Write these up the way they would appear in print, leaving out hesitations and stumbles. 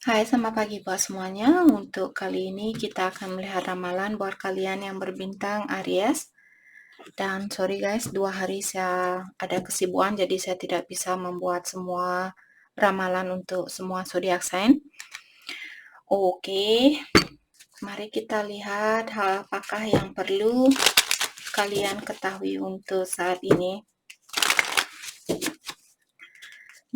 Hai, selamat pagi buat semuanya. Untuk kali ini kita akan melihat ramalan buat kalian yang berbintang Aries. Dan sorry guys, 2 hari saya ada kesibukan, jadi saya tidak bisa membuat semua ramalan untuk semua zodiak sign. Oke, mari kita lihat hal apakah yang perlu kalian ketahui untuk saat ini.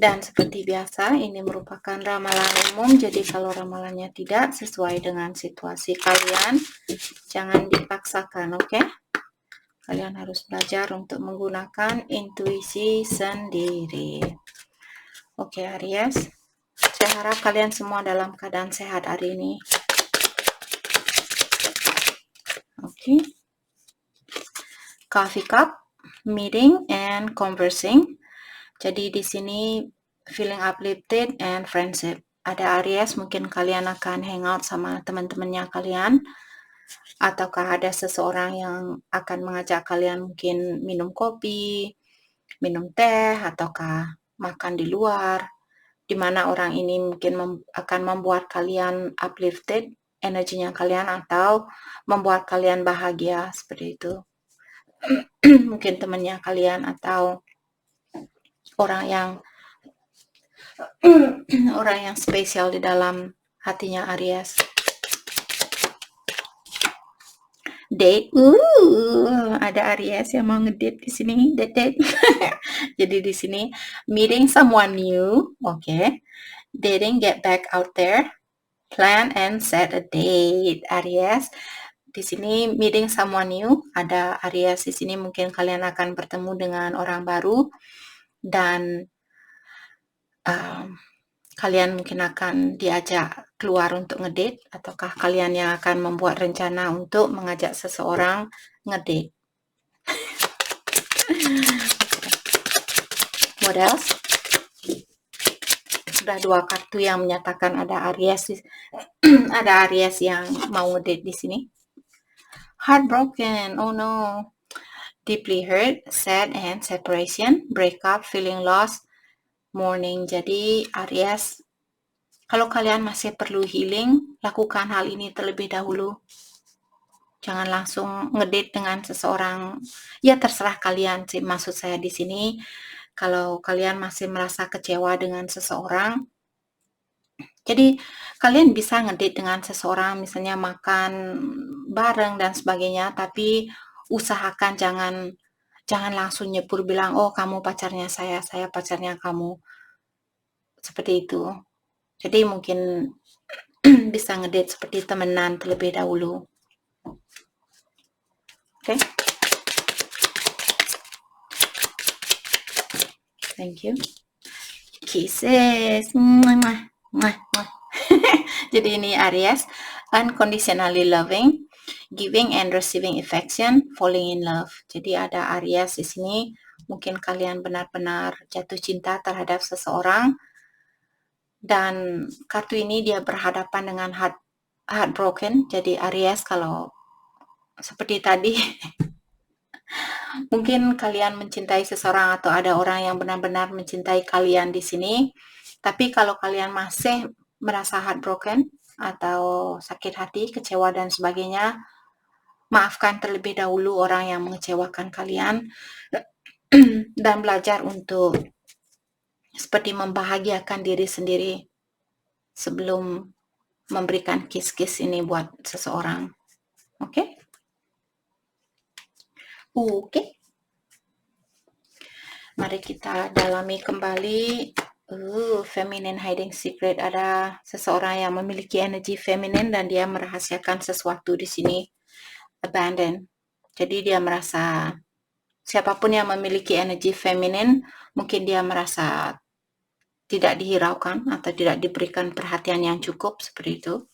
Dan seperti biasa, ini merupakan ramalan umum, jadi kalau ramalannya tidak sesuai dengan situasi kalian, jangan dipaksakan, oke? Kalian harus belajar untuk menggunakan intuisi sendiri. Oke, Aries, saya harap kalian semua dalam keadaan sehat hari ini. Oke. Coffee cup, meeting and conversing. Jadi di sini feeling uplifted and friendship. Ada Aries, mungkin kalian akan hangout sama teman-temannya kalian, ataukah ada seseorang yang akan mengajak kalian mungkin minum kopi, minum teh, ataukah makan di luar, di mana orang ini mungkin akan membuat kalian uplifted, energinya kalian, atau membuat kalian bahagia, seperti itu. Mungkin temannya kalian atau orang yang spesial di dalam hatinya Aries. Date, ada Aries yang mau ngedate di sini, date. Jadi di sini meeting someone new, okay. Dating, get back out there, plan and set a date, Aries. Di sini meeting someone new, ada Aries di sini, mungkin kalian akan bertemu dengan orang baru dan kalian mungkin akan diajak keluar untuk ngedate, ataukah kalian yang akan membuat rencana untuk mengajak seseorang ngedate. What else? Sudah 2 kartu yang menyatakan ada Aries ada Aries yang mau ngedate di sini. Heartbroken, oh no. Deeply hurt, sad and separation, breakup, feeling lost, mourning. Jadi Aries, kalau kalian masih perlu healing, lakukan hal ini terlebih dahulu. Jangan langsung ngedate dengan seseorang. Ya terserah kalian sih, maksud saya di sini. Kalau kalian masih merasa kecewa dengan seseorang, jadi kalian bisa ngedate dengan seseorang, misalnya makan bareng dan sebagainya, tapi usahakan jangan langsung nyebur bilang, oh kamu pacarnya saya pacarnya kamu. Seperti itu. Jadi mungkin bisa ngedate seperti temenan terlebih dahulu. Oke. Thank you. Kisses. Jadi ini Aries, unconditionally loving, giving and receiving affection, falling in love. Jadi ada Aries di sini, mungkin kalian benar-benar jatuh cinta terhadap seseorang, dan kartu ini dia berhadapan dengan heartbroken. Jadi Aries, kalau seperti tadi mungkin kalian mencintai seseorang atau ada orang yang benar-benar mencintai kalian di sini, tapi kalau kalian masih merasa heartbroken atau sakit hati, kecewa dan sebagainya, maafkan terlebih dahulu orang yang mengecewakan kalian dan belajar untuk seperti membahagiakan diri sendiri sebelum memberikan kiss-kiss ini buat seseorang. Oke? Oke. Mari kita dalami kembali. Feminine hiding secret. Ada seseorang yang memiliki energi feminin dan dia merahasiakan sesuatu di sini. Abandon. Jadi dia merasa, siapapun yang memiliki energi feminin, mungkin dia merasa tidak dihiraukan atau tidak diberikan perhatian yang cukup, seperti itu.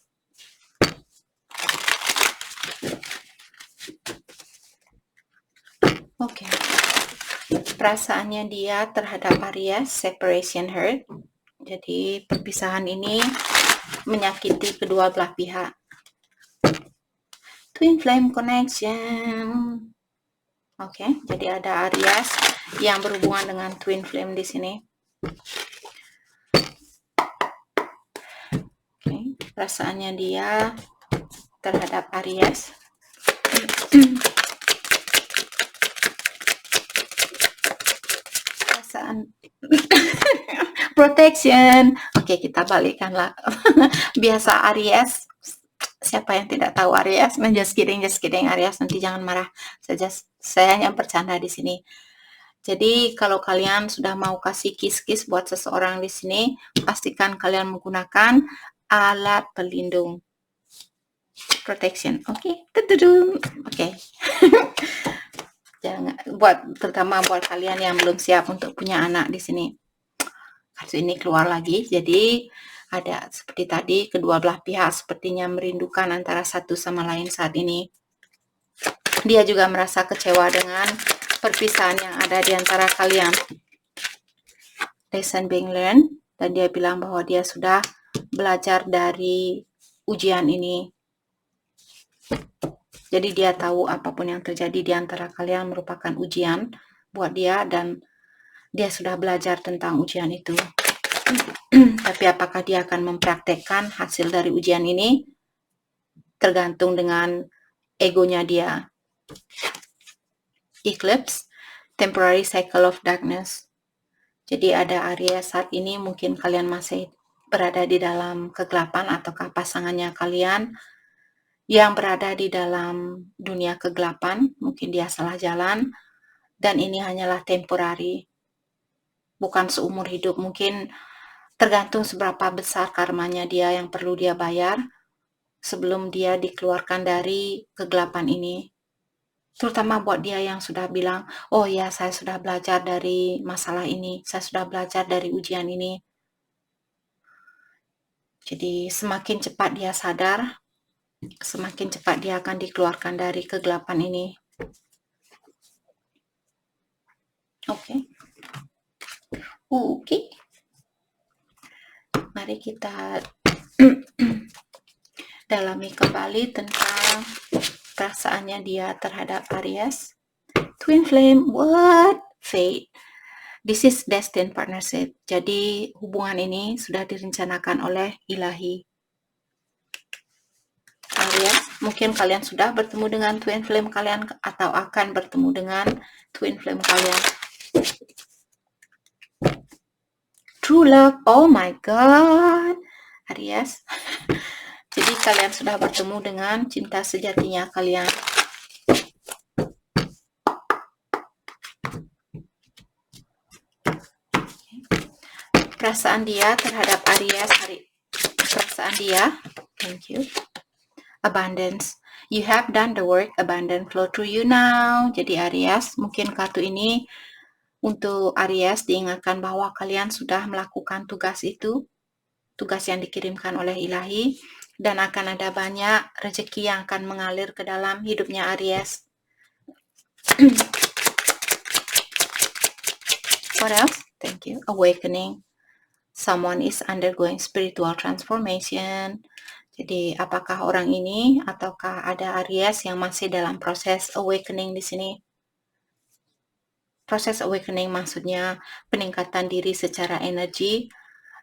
Oke. Perasaannya dia terhadap Aries, separation hurt. Jadi perpisahan ini menyakiti kedua belah pihak. Twin flame connection. Oke, jadi ada Aries yang berhubungan dengan twin flame di sini. perasaannya dia terhadap Aries. Perasaan protection. Oke, kita balikkanlah. Biasa Aries. Siapa yang tidak tahu Aries? Just kidding Aries, nanti jangan marah. Saya hanya bercanda di sini. Jadi kalau kalian sudah mau kasih kiss-kiss buat seseorang di sini, pastikan kalian menggunakan alat pelindung protection. Oke. Oke. Jangan terutama buat kalian yang belum siap untuk punya anak di sini. Kartu ini keluar lagi. Jadi ada seperti tadi, kedua belah pihak sepertinya merindukan antara satu sama lain saat ini. Dia juga merasa kecewa dengan perpisahan yang ada di antara kalian. Lesson being learned, dan dia bilang bahwa dia sudah belajar dari ujian ini. Jadi dia tahu apapun yang terjadi di antara kalian merupakan ujian buat dia, dan dia sudah belajar tentang ujian itu. Tapi apakah dia akan mempraktekkan hasil dari ujian ini? Tergantung dengan egonya dia. Eclipse, temporary cycle of darkness. Jadi ada Aries saat ini, mungkin kalian masih berada di dalam kegelapan, ataukah pasangannya kalian yang berada di dalam dunia kegelapan, mungkin dia salah jalan, dan ini hanyalah temporary, bukan seumur hidup. Mungkin tergantung seberapa besar karmanya dia yang perlu dia bayar sebelum dia dikeluarkan dari kegelapan ini. Terutama buat dia yang sudah bilang, oh ya, saya sudah belajar dari masalah ini, saya sudah belajar dari ujian ini. Jadi semakin cepat dia sadar, semakin cepat dia akan dikeluarkan dari kegelapan ini. Oke. Mari kita dalami kembali tentang perasaannya dia terhadap Aries. Twin flame, what? Fate. This is destined partnership. Jadi hubungan ini sudah direncanakan oleh ilahi. Aries, mungkin kalian sudah bertemu dengan twin flame kalian atau akan bertemu dengan twin flame kalian. True love, oh my god, Aries. Jadi kalian sudah bertemu dengan cinta sejatinya kalian. Perasaan dia terhadap Aries perasaan dia, thank you. Abundance. You have done the work, abundance flow through you now. Jadi Aries, mungkin kartu ini untuk Aries diingatkan bahwa kalian sudah melakukan tugas itu, tugas yang dikirimkan oleh ilahi, dan akan ada banyak rezeki yang akan mengalir ke dalam hidupnya Aries. What else? Thank you. Awakening. Someone is undergoing spiritual transformation. Jadi apakah orang ini ataukah ada Aries yang masih dalam proses awakening di sini? Proses awakening maksudnya peningkatan diri secara energi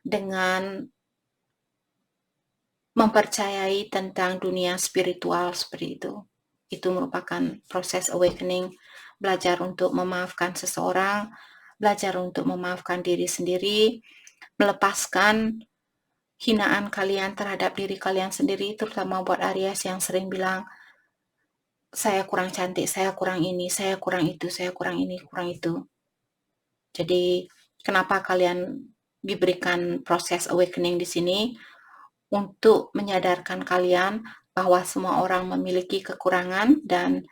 dengan mempercayai tentang dunia spiritual seperti itu. Itu merupakan proses awakening, belajar untuk memaafkan seseorang, belajar untuk memaafkan diri sendiri, melepaskan hinaan kalian terhadap diri kalian sendiri, terutama buat Aries yang sering bilang, saya kurang cantik, saya kurang ini, saya kurang itu, saya kurang ini, kurang itu. Jadi, kenapa kalian diberikan proses awakening di sini? Untuk menyadarkan kalian bahwa semua orang memiliki kekurangan dan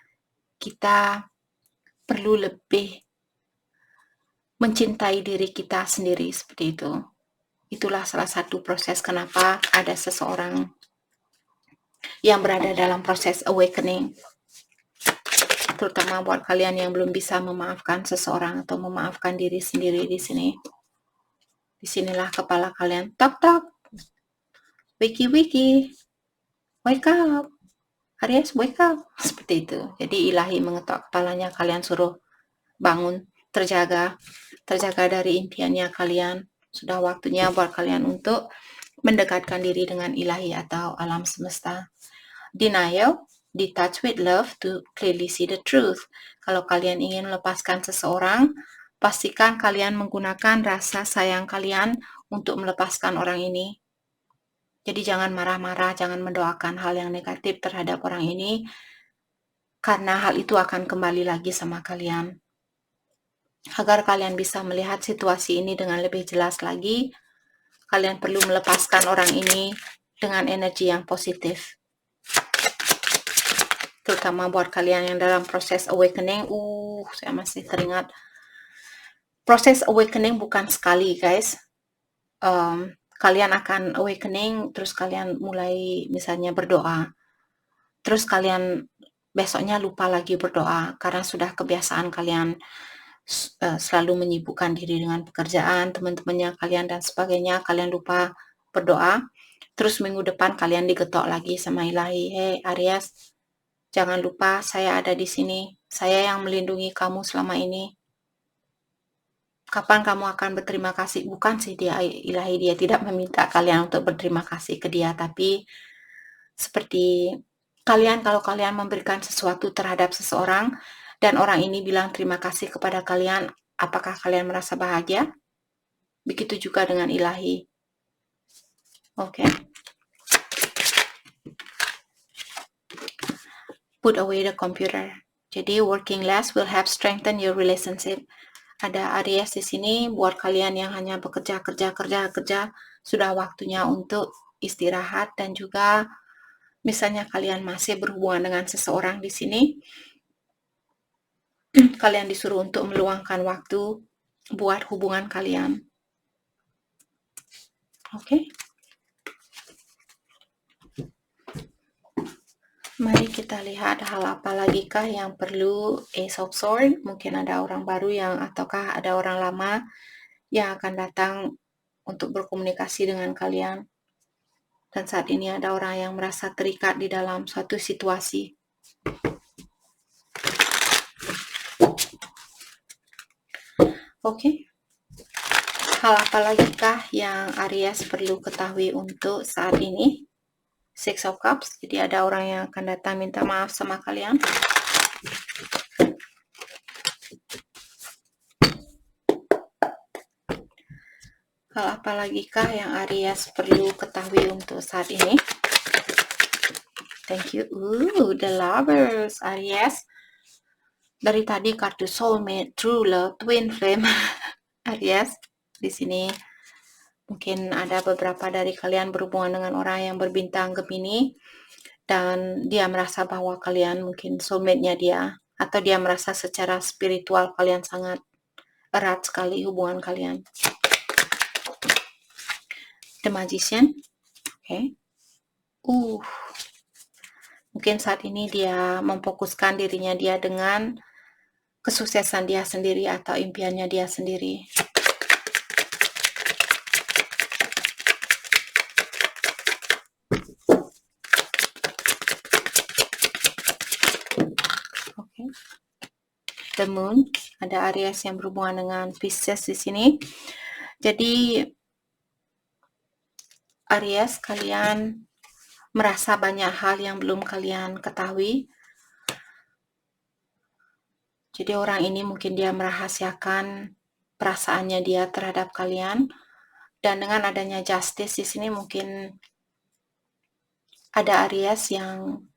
kita perlu lebih mencintai diri kita sendiri seperti itu. Itulah salah satu proses kenapa ada seseorang yang berada dalam proses awakening. Terutama buat kalian yang belum bisa memaafkan seseorang atau memaafkan diri sendiri di sini. Disinilah kepala kalian tok tok. Wiki, wake up. Aries, wake up. Seperti itu. Jadi ilahi mengetok kepalanya, kalian suruh bangun, terjaga dari impiannya kalian. Sudah waktunya buat kalian untuk mendekatkan diri dengan ilahi atau alam semesta. Denial, detach with love to clearly see the truth. Kalau kalian ingin melepaskan seseorang, pastikan kalian menggunakan rasa sayang kalian untuk melepaskan orang ini. Jadi jangan marah-marah, jangan mendoakan hal yang negatif terhadap orang ini, karena hal itu akan kembali lagi sama kalian. Agar kalian bisa melihat situasi ini dengan lebih jelas lagi, kalian perlu melepaskan orang ini dengan energi yang positif. Terutama buat kalian yang dalam proses awakening. Saya masih teringat. Proses awakening bukan sekali, guys. Kalian akan awakening, terus kalian mulai misalnya berdoa. Terus kalian besoknya lupa lagi berdoa, karena sudah kebiasaan kalian selalu menyibukkan diri dengan pekerjaan, teman-temannya kalian dan sebagainya, kalian lupa berdoa. Terus minggu depan kalian digetok lagi sama ilahi, "Hey Aries, jangan lupa saya ada di sini, saya yang melindungi kamu selama ini. Kapan kamu akan berterima kasih?" Bukan sih dia, ilahi dia tidak meminta kalian untuk berterima kasih ke dia, tapi seperti kalian, kalau kalian memberikan sesuatu terhadap seseorang, dan orang ini bilang terima kasih kepada kalian, apakah kalian merasa bahagia? Begitu juga dengan ilahi. Oke. Put away the computer. Jadi working less will help strengthen your relationship. Ada Aries di sini buat kalian yang hanya bekerja, kerja, sudah waktunya untuk istirahat, dan juga misalnya kalian masih berhubungan dengan seseorang di sini, kalian disuruh untuk meluangkan waktu buat hubungan kalian. Oke. Mari kita lihat hal apa lagi kah yang perlu Ace of Swords. Mungkin ada orang baru ataukah ada orang lama yang akan datang untuk berkomunikasi dengan kalian. Dan saat ini ada orang yang merasa terikat di dalam suatu situasi. Oke. Hal apa lagi kah yang Aries perlu ketahui untuk saat ini? Six of Cups. Jadi ada orang yang akan datang minta maaf sama kalian. Hal apa lagi kah yang Aries perlu ketahui untuk saat ini? Thank you. The Lovers, Aries. Dari tadi kartu soulmate, true love, twin flame. Aries, di sini mungkin ada beberapa dari kalian berhubungan dengan orang yang berbintang Gemini, dan dia merasa bahwa kalian mungkin soulmate-nya dia, atau dia merasa secara spiritual kalian sangat erat sekali hubungan kalian. The Magician. Oke. Mungkin saat ini dia memfokuskan dirinya dia dengan kesuksesan dia sendiri atau impiannya dia sendiri. Oke. The Moon, ada Aries yang berhubungan dengan Pisces di sini. Jadi Aries, kalian merasa banyak hal yang belum kalian ketahui. Jadi orang ini mungkin dia merahasiakan perasaannya dia terhadap kalian, dan dengan adanya Justice di sini mungkin ada Aries yang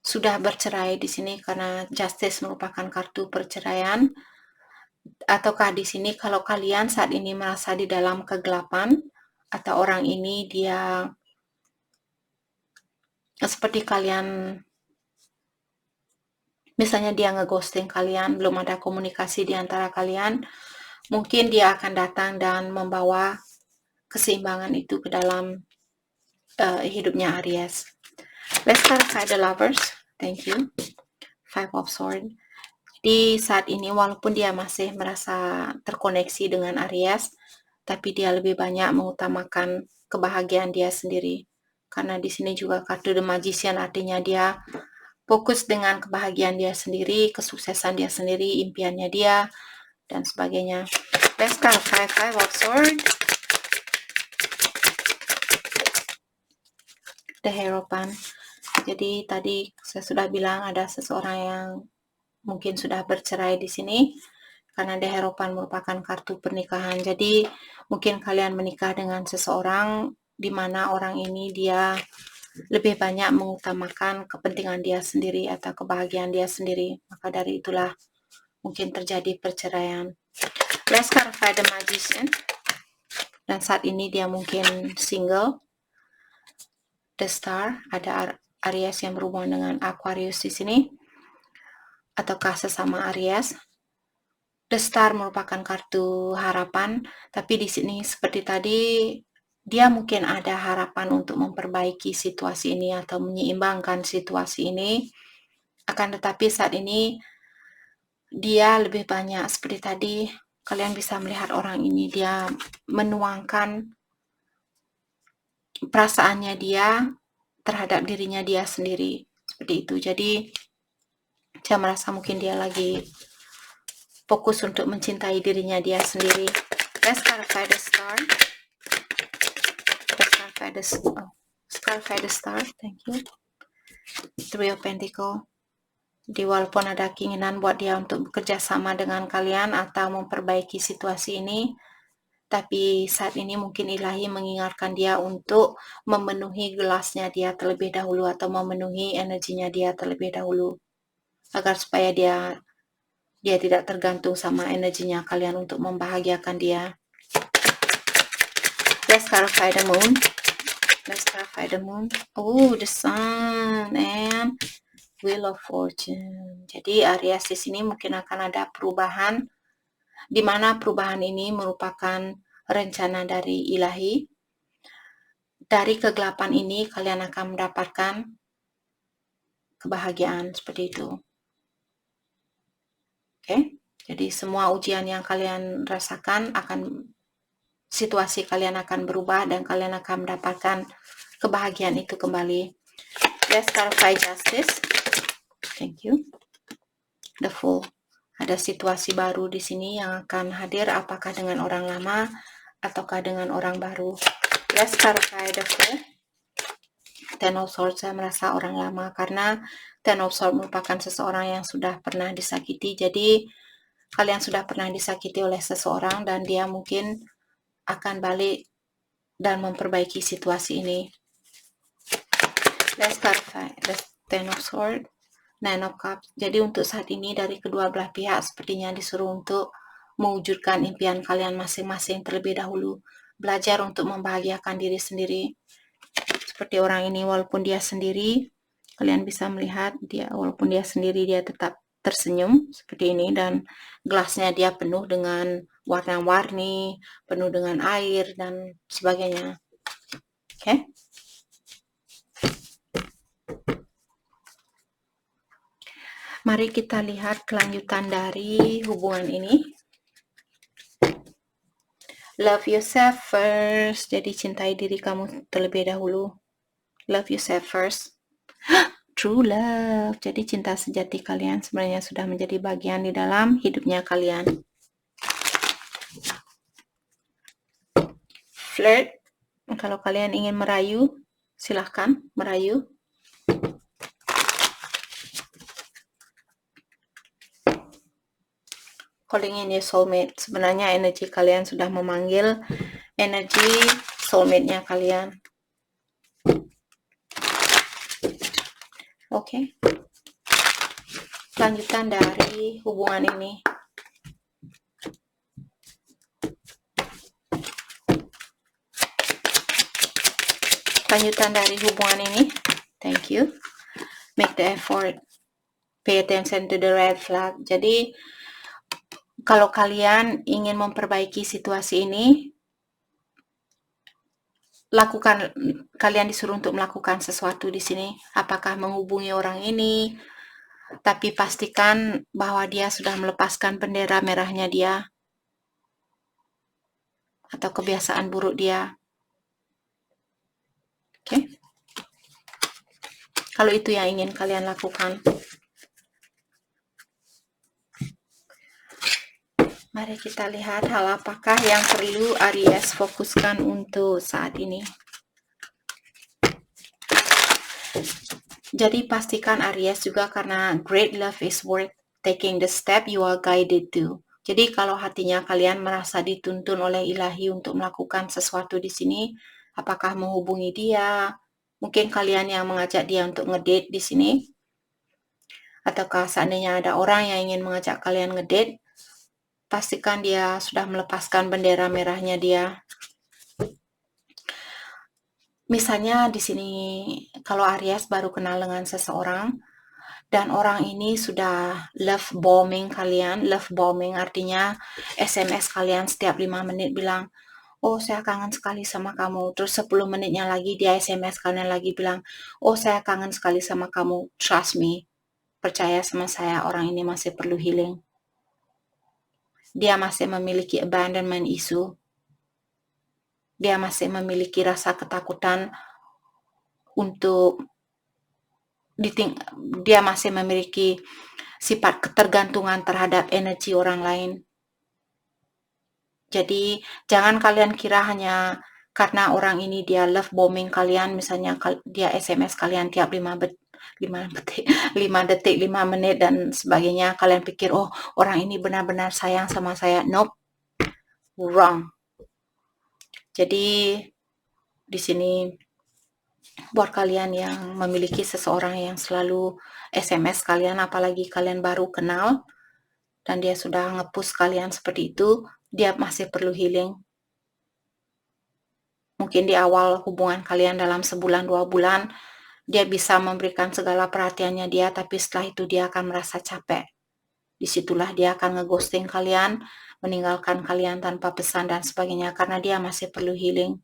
sudah bercerai di sini, karena Justice merupakan kartu perceraian. Ataukah di sini kalau kalian saat ini merasa di dalam kegelapan, atau orang ini dia seperti kalian, misalnya dia ngeghosting kalian, belum ada komunikasi di antara kalian, mungkin dia akan datang dan membawa keseimbangan itu ke dalam hidupnya Aries. Let's clarify the Lovers. Thank you. Five of Swords. Jadi saat ini walaupun dia masih merasa terkoneksi dengan Aries, tapi dia lebih banyak mengutamakan kebahagiaan dia sendiri. Karena di sini juga kartu The Magician, artinya dia fokus dengan kebahagiaan dia sendiri, kesuksesan dia sendiri, impiannya dia, dan sebagainya. Let's clarify Five of Swords. The Hierophant. Jadi tadi saya sudah bilang ada seseorang yang mungkin sudah bercerai di sini karena The Hierophant merupakan kartu pernikahan. Jadi mungkin kalian menikah dengan seseorang di mana orang ini dia lebih banyak mengutamakan kepentingan dia sendiri atau kebahagiaan dia sendiri. Maka dari itulah mungkin terjadi perceraian. Let's clarify the Magician. Dan saat ini dia mungkin single. The Star, ada Aries yang berhubungan dengan Aquarius di sini, ataukah sesama Aries. The Star merupakan kartu harapan, tapi di sini seperti tadi dia mungkin ada harapan untuk memperbaiki situasi ini atau menyeimbangkan situasi ini. Akan tetapi saat ini dia lebih banyak seperti tadi, kalian bisa melihat orang ini dia menuangkan perasaannya dia terhadap dirinya dia sendiri, seperti itu. Jadi saya merasa mungkin dia lagi fokus untuk mencintai dirinya dia sendiri. Let's clarify the Star. Let's clarify the Star. Thank you. Three of Pentacles. Jadi walaupun ada keinginan buat dia untuk bekerja sama dengan kalian atau memperbaiki situasi ini, tapi saat ini mungkin ilahi mengingatkan dia untuk memenuhi gelasnya dia terlebih dahulu atau memenuhi energinya dia terlebih dahulu, agar supaya dia tidak tergantung sama energinya kalian untuk membahagiakan dia. Let's clarify the Moon. Let's clarify the Moon. Oh, the Sun and Wheel of Fortune. Jadi Aries di sini mungkin akan ada perubahan, di mana perubahan ini merupakan rencana dari ilahi. Dari kegelapan ini kalian akan mendapatkan kebahagiaan, seperti itu. Oke? Jadi semua ujian yang kalian rasakan situasi kalian akan berubah dan kalian akan mendapatkan kebahagiaan itu kembali. Let's clarify Justice. Thank you. The Fool. Ada situasi baru di sini yang akan hadir, apakah dengan orang lama ataukah dengan orang baru. Let's clarify the Fool. Ten of Swords, saya merasa orang lama karena Ten of Swords merupakan seseorang yang sudah pernah disakiti. Jadi kalian sudah pernah disakiti oleh seseorang dan dia mungkin akan balik dan memperbaiki situasi ini. Let's clarify the Ten of Swords. Nine of Cups. Jadi untuk saat ini dari kedua belah pihak sepertinya disuruh untuk mewujudkan impian kalian masing-masing terlebih dahulu. Belajar untuk membahagiakan diri sendiri. Seperti orang ini, walaupun dia sendiri, kalian bisa melihat dia walaupun dia sendiri dia tetap tersenyum seperti ini, dan gelasnya dia penuh dengan warna-warni, penuh dengan air dan sebagainya. Oke? Mari kita lihat kelanjutan dari hubungan ini. Love yourself first. Jadi cintai diri kamu terlebih dahulu. Love yourself first. True love. Jadi cinta sejati kalian sebenarnya sudah menjadi bagian di dalam hidupnya kalian. Flirt. Kalau kalian ingin merayu, silahkan merayu. Calling in your soulmate. Sebenarnya energi kalian sudah memanggil energi soulmate-nya kalian. Oke. Lanjutan dari hubungan ini. Lanjutan dari hubungan ini. Thank you. Make the effort. Pay attention to the red flag. Jadi kalau kalian ingin memperbaiki situasi ini, kalian disuruh untuk melakukan sesuatu di sini. Apakah menghubungi orang ini, tapi pastikan bahwa dia sudah melepaskan bendera merahnya dia atau kebiasaan buruk dia. Oke? Kalau itu yang ingin kalian lakukan. Mari kita lihat hal apakah yang perlu Aries fokuskan untuk saat ini. Jadi pastikan Aries juga, karena great love is worth taking the step you are guided to. Jadi kalau hatinya kalian merasa dituntun oleh ilahi untuk melakukan sesuatu di sini, apakah menghubungi dia, mungkin kalian yang mengajak dia untuk ngedate di sini, ataukah seandainya ada orang yang ingin mengajak kalian ngedate, pastikan dia sudah melepaskan bendera merahnya dia. Misalnya di sini kalau Aries baru kenal dengan seseorang dan orang ini sudah love bombing kalian. Love bombing artinya SMS kalian setiap 5 menit bilang, "Oh, saya kangen sekali sama kamu." Terus 10 menitnya lagi dia SMS kalian lagi bilang, "Oh, saya kangen sekali sama kamu." Trust me. Percaya sama saya, orang ini masih perlu healing. Dia masih memiliki abandonment issue. Dia masih memiliki rasa ketakutan untuk dia masih memiliki sifat ketergantungan terhadap energi orang lain. Jadi jangan kalian kira hanya karena orang ini dia love bombing kalian, misalnya dia SMS kalian tiap 5 detik, 5 menit dan sebagainya, kalian pikir, oh orang ini benar-benar sayang sama saya. Nope, wrong. Jadi di sini buat kalian yang memiliki seseorang yang selalu SMS kalian, apalagi kalian baru kenal dan dia sudah nge-push kalian seperti itu, dia masih perlu healing. Mungkin di awal hubungan kalian dalam sebulan 2 bulan, dia bisa memberikan segala perhatiannya dia, tapi setelah itu dia akan merasa capek. Disitulah dia akan ngeghosting kalian, meninggalkan kalian tanpa pesan dan sebagainya, karena dia masih perlu healing.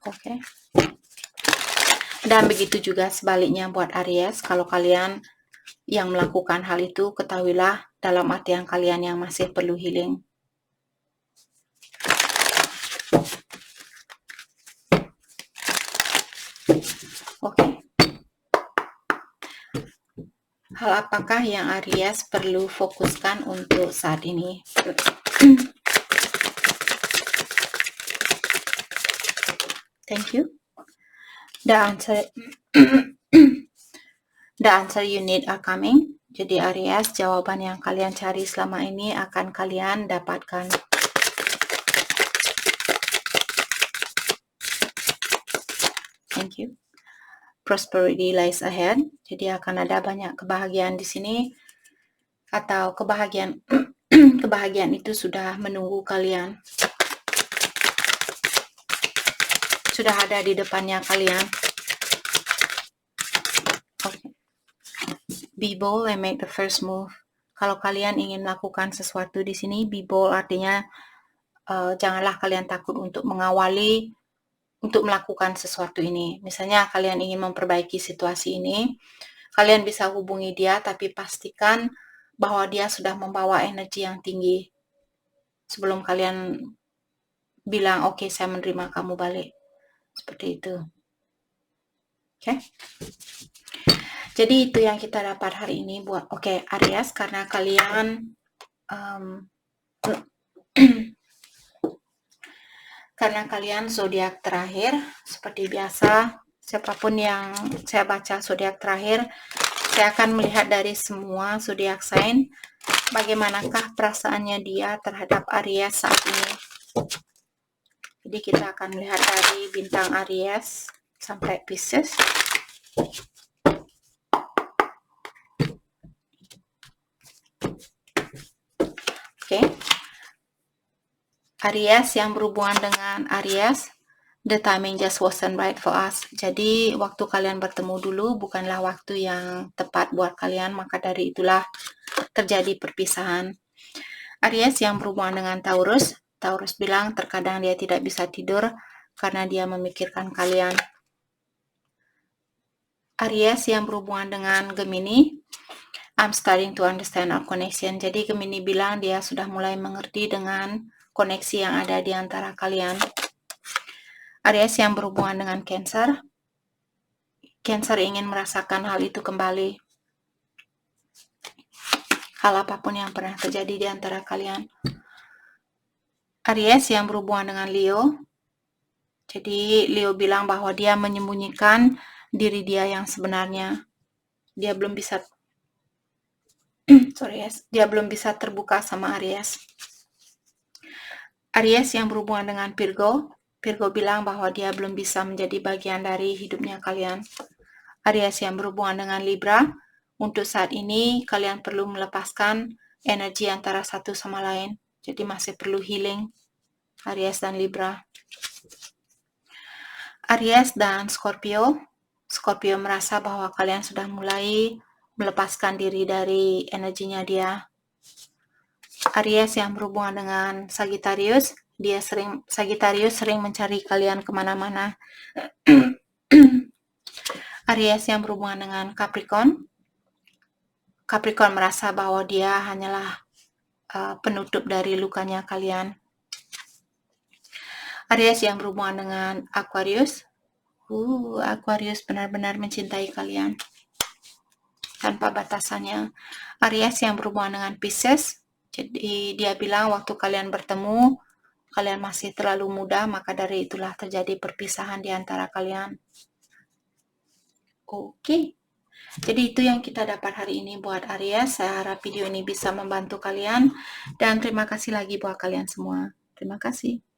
Oke. Dan begitu juga sebaliknya buat Aries, kalau kalian yang melakukan hal itu, ketahuilah dalam artian kalian yang masih perlu healing. Oke. Hal apakah yang Aries perlu fokuskan untuk saat ini? Thank you. The answer you need are coming. Jadi Aries, jawaban yang kalian cari selama ini akan kalian dapatkan. Thank you. Prosperity lies ahead. Jadi akan ada banyak kebahagiaan di sini, atau kebahagiaan kebahagiaan itu sudah menunggu kalian. Sudah ada di depannya kalian. Okay. Be bold and make the first move. Kalau kalian ingin melakukan sesuatu di sini, be bold artinya janganlah kalian takut untuk mengawali, untuk melakukan sesuatu ini. Misalnya kalian ingin memperbaiki situasi ini, kalian bisa hubungi dia, tapi pastikan bahwa dia sudah membawa energi yang tinggi sebelum kalian bilang, oke, saya menerima kamu balik. Seperti itu. Oke. Jadi itu yang kita dapat hari ini buat Aries, karena kalian karena kalian zodiak terakhir, seperti biasa, siapapun yang saya baca zodiak terakhir, saya akan melihat dari semua zodiak sign bagaimanakah perasaannya dia terhadap Aries saat ini. Jadi kita akan melihat dari bintang Aries sampai Pisces. Oke. Aries yang berhubungan dengan Aries, the timing just wasn't right for us. Jadi waktu kalian bertemu dulu bukanlah waktu yang tepat buat kalian, maka dari itulah terjadi perpisahan. Aries yang berhubungan dengan Taurus, Taurus bilang terkadang dia tidak bisa tidur karena dia memikirkan kalian. Aries yang berhubungan dengan Gemini, I'm starting to understand our connection. Jadi Gemini bilang dia sudah mulai mengerti dengan koneksi yang ada di antara kalian. Aries yang berhubungan dengan Cancer, Cancer ingin merasakan hal itu kembali. Hal apapun yang pernah terjadi di antara kalian. Aries yang berhubungan dengan Leo, Jadi Leo bilang bahwa dia menyembunyikan diri dia yang sebenarnya. Dia belum bisa dia belum bisa terbuka sama Aries. Aries yang berhubungan dengan Virgo bilang bahwa dia belum bisa menjadi bagian dari hidupnya kalian. Aries yang berhubungan dengan Libra, untuk saat ini kalian perlu melepaskan energi antara satu sama lain. Jadi masih perlu healing, Aries dan Libra. Aries dan Scorpio merasa bahwa kalian sudah mulai melepaskan diri dari energinya dia. Aries yang berhubungan dengan Sagittarius, Sagittarius sering mencari kalian kemana-mana. Aries yang berhubungan dengan Capricorn merasa bahwa dia hanyalah penutup dari lukanya kalian. Aries yang berhubungan dengan Aquarius, Aquarius benar-benar mencintai kalian tanpa batasannya. Aries yang berhubungan dengan Pisces, jadi dia bilang waktu kalian bertemu, kalian masih terlalu muda, maka dari itulah terjadi perpisahan di antara kalian. Oke. Jadi itu yang kita dapat hari ini buat Aries. Saya harap video ini bisa membantu kalian. Dan terima kasih lagi buat kalian semua. Terima kasih.